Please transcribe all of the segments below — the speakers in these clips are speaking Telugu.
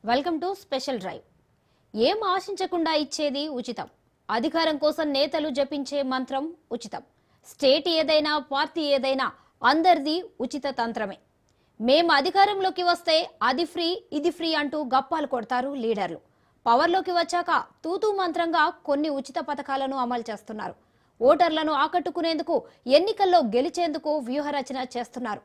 Welcome to special drive. ఏం ఆశించకుండా ఇచ్చేది ఉచితం. అధికారం కోసం నేతలు జపించే మంత్రం ఉచితం. స్టేట్ ఏదైనా పార్టీ ఏదైనా అందరిది ఉచిత తంత్రమే. మేము అధికారంలోకి వస్తే అది ఫ్రీ ఇది ఫ్రీ అంటూ గప్పాలు కొడతారు లీడర్లు. పవర్లోకి వచ్చాక తూతూ మంత్రంగా కొన్ని ఉచిత పథకాలను అమలు చేస్తున్నారు. ఓటర్లను ఆకట్టుకునేందుకు ఎన్నికల్లో గెలిచేందుకు వ్యూహరచన చేస్తున్నారు.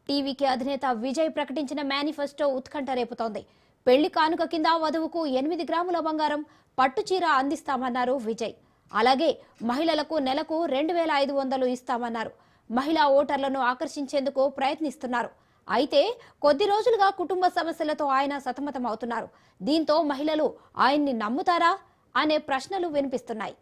టీవీకి అధినేత విజయ్ ప్రకటించిన మేనిఫెస్టో ఉత్కంఠ రేపుతోంది. పెళ్లి కానుక కింద వధువుకు 8 గ్రాముల బంగారం, పట్టుచీర అందిస్తామన్నారు విజయ్. అలాగే మహిళలకు నెలకు 2500 ఇస్తామన్నారు. మహిళా ఓటర్లను ఆకర్షించేందుకు ప్రయత్నిస్తున్నారు. అయితే కొద్ది రోజులుగా కుటుంబ సమస్యలతో ఆయన సతమతమవుతున్నారు. దీంతో మహిళలు ఆయన్ని నమ్ముతారా అనే ప్రశ్నలు వినిపిస్తున్నాయి.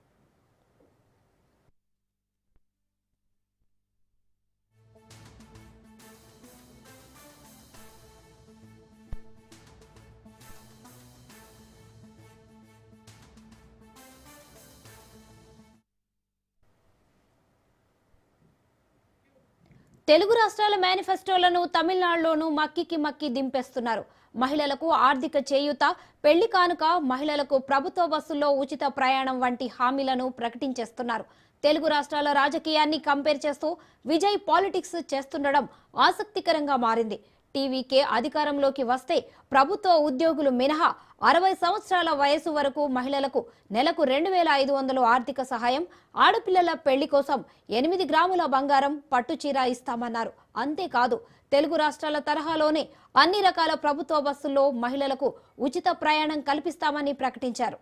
తెలుగు రాష్ట్రాల మేనిఫెస్టోలను తమిళనాడులోనూ మక్కి దింపేస్తున్నారు. మహిళలకు ఆర్థిక చేయూత, పెళ్లి కానుక, మహిళలకు ప్రభుత్వ బస్సుల్లో ఉచిత ప్రయాణం వంటి హామీలను ప్రకటించేస్తున్నారు. తెలుగు రాష్ట్రాల రాజకీయాన్ని కంపేర్ చేస్తూ విజయ్ పాలిటిక్స్ చేస్తుండడం ఆసక్తికరంగా మారింది. టీవీకే అధికారంలోకి వస్తే ప్రభుత్వ ఉద్యోగులు మినహా 60 సంవత్సరాల వయసు వరకు మహిళలకు నెలకు 2500 ఆర్థిక సహాయం, ఆడపిల్లల పెళ్లి కోసం 8 గ్రాముల బంగారం, పట్టుచీర ఇస్తామన్నారు. అంతేకాదు తెలుగు రాష్ట్రాల తరహాలోనే అన్ని రకాల ప్రభుత్వ బస్సుల్లో మహిళలకు ఉచిత ప్రయాణం కల్పిస్తామని ప్రకటించారు.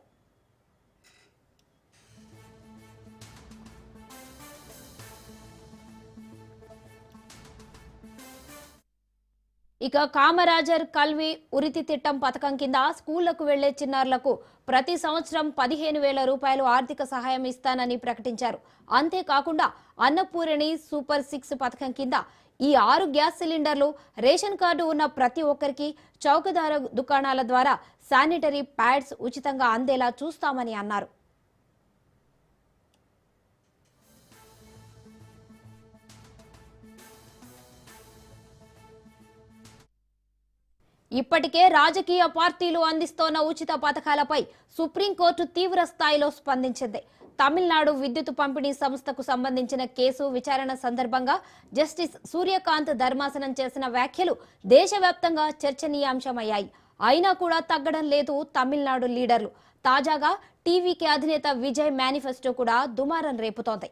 ఇక కామరాజర్ కల్వి ఉరితి తిట్టం పథకం కింద స్కూళ్లకు వెళ్లే చిన్నారులకు ప్రతి సంవత్సరం 15,000 రూపాయలు ఆర్థిక సహాయం ఇస్తానని ప్రకటించారు. అంతేకాకుండా అన్నపూరణి సూపర్ 6 పథకం కింద ఈ 6 గ్యాస్ సిలిండర్లు, రేషన్ కార్డు ఉన్న ప్రతి ఒక్కరికి చౌకదార దుకాణాల ద్వారా శానిటరీ ప్యాడ్స్ ఉచితంగా అందేలా చూస్తామని అన్నారు. ఇప్పటికే రాజకీయ పార్టీలు అందిస్తోన్న ఉచిత పథకాలపై సుప్రీంకోర్టు తీవ్ర స్థాయిలో స్పందించింది. తమిళనాడు విద్యుత్ పంపిణీ సంస్థకు సంబంధించిన కేసు విచారణ సందర్భంగా జస్టిస్ సూర్యకాంత్ ధర్మాసనం చేసిన వ్యాఖ్యలు దేశవ్యాప్తంగా చర్చనీయాంశమయ్యాయి. అయినా కూడా తగ్గడం లేదు తమిళనాడు లీడర్లు. తాజాగా టీవీకి అధినేత విజయ్ మేనిఫెస్టో కూడా దుమారం రేపుతోంది.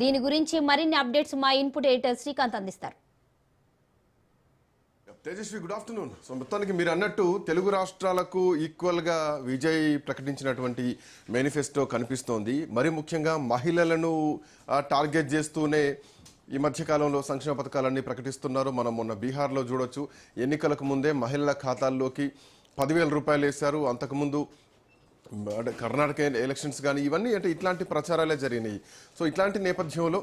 దీని గురించి మరిన్ని అప్డేట్స్ మా ఇన్పుట్ ఎడిటర్ శ్రీకాంత్ అందిస్తారు. Tejaswi, good afternoon. సో మొత్తానికి మీరు అన్నట్టు తెలుగు రాష్ట్రాలకు ఈక్వల్గా విజయ్ ప్రకటించినటువంటి మేనిఫెస్టో కనిపిస్తోంది. మరి ముఖ్యంగా మహిళలను టార్గెట్ చేస్తూనే ఈ మధ్యకాలంలో సంక్షేమ పథకాలన్నీ ప్రకటిస్తున్నారు. మనం మొన్న బీహార్లో చూడొచ్చు, ఎన్నికలకు ముందే మహిళల ఖాతాల్లోకి 10,000 రూపాయలు వేశారు. అంతకుముందు కర్ణాటక ఎలక్షన్స్ కానీ ఇవన్నీ అంటే ఇట్లాంటి ప్రచారాలే జరిగినాయి. సో ఇట్లాంటి నేపథ్యంలో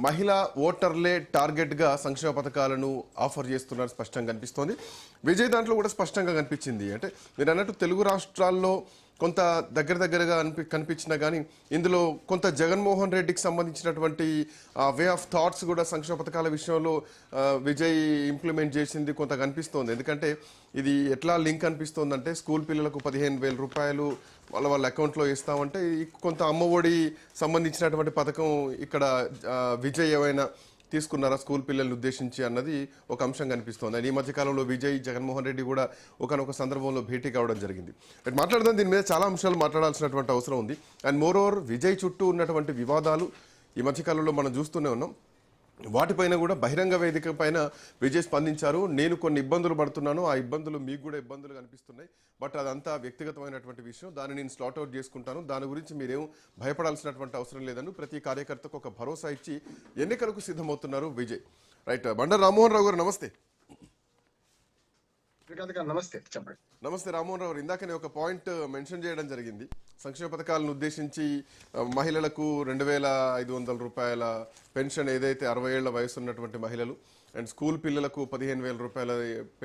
మహిళా ఓటర్లే టార్గెట్గా సంక్షేమ పథకాలను ఆఫర్ చేస్తున్నారు స్పష్టంగా కనిపిస్తోంది. విజయ్ దాంట్లో కూడా స్పష్టంగా కనిపించింది. అంటే మీరు అన్నట్టు తెలుగు రాష్ట్రాల్లో కొంత దగ్గరగా కనిపించినా కానీ ఇందులో కొంత జగన్మోహన్ రెడ్డికి సంబంధించినటువంటి వే ఆఫ్ థాట్స్ కూడా సంక్షేమ పథకాల విషయంలో విజయ్ ఇంప్లిమెంట్ చేసింది కొంత కనిపిస్తోంది. ఎందుకంటే ఇది ఎట్లా లింక్ అనిపిస్తోందంటే స్కూల్ పిల్లలకు 15,000 రూపాయలు వాళ్ళ అకౌంట్లో ఇస్తామంటే కొంత అమ్మఒడి సంబంధించినటువంటి పథకం ఇక్కడ విజయ్ ఏమైనా తీసుకున్నారా స్కూల్ పిల్లల్ని ఉద్దేశించి అన్నది ఒక అంశం కనిపిస్తోంది. అండ్ ఈ మధ్యకాలంలో విజయ్ జగన్మోహన్ రెడ్డి కూడా ఒకనొక సందర్భంలో భేటీ కావడం జరిగింది. అండ్ మాట్లాడదాం, దీని మీద చాలా అంశాలు మాట్లాడాల్సినటువంటి అవసరం ఉంది. అండ్ మోర్ ఓవర్ విజయ్ చుట్టూ ఉన్నటువంటి వివాదాలు ఈ మధ్యకాలంలో మనం చూస్తూనే ఉన్నాం. వాటిపైన కూడా బహిరంగ వేదిక పైన విజయ్ స్పందించారు. నేను కొన్ని ఇబ్బందులు పడుతున్నాను, ఆ ఇబ్బందులు మీకు కూడా ఇబ్బందులు కనిపిస్తున్నాయి, బట్ అదంతా వ్యక్తిగతమైనటువంటి విషయం, దాన్ని నేను స్లాట్ అవుట్ చేసుకుంటాను, దాని గురించి మీరేం భయపడాల్సినటువంటి అవసరం లేదని ప్రతి కార్యకర్తకు ఒక భరోసా ఇచ్చి ఎన్నికలకు సిద్ధమవుతున్నారు విజయ్. రైట్, బండారు రామ్మోహన్ రావు గారు నమస్తే. నమస్తే, చెప్పండి. నమస్తే రామ్మోహన్ రావు. ఇందాకనే ఒక పాయింట్ మెన్షన్ చేయడం జరిగింది. సంక్షేమ పథకాలను ఉద్దేశించి మహిళలకు 2,500 రూపాయల పెన్షన్, ఏదైతే 60 ఏళ్ల వయసు ఉన్నటువంటి మహిళలు, అండ్ స్కూల్ పిల్లలకు 15,000 రూపాయల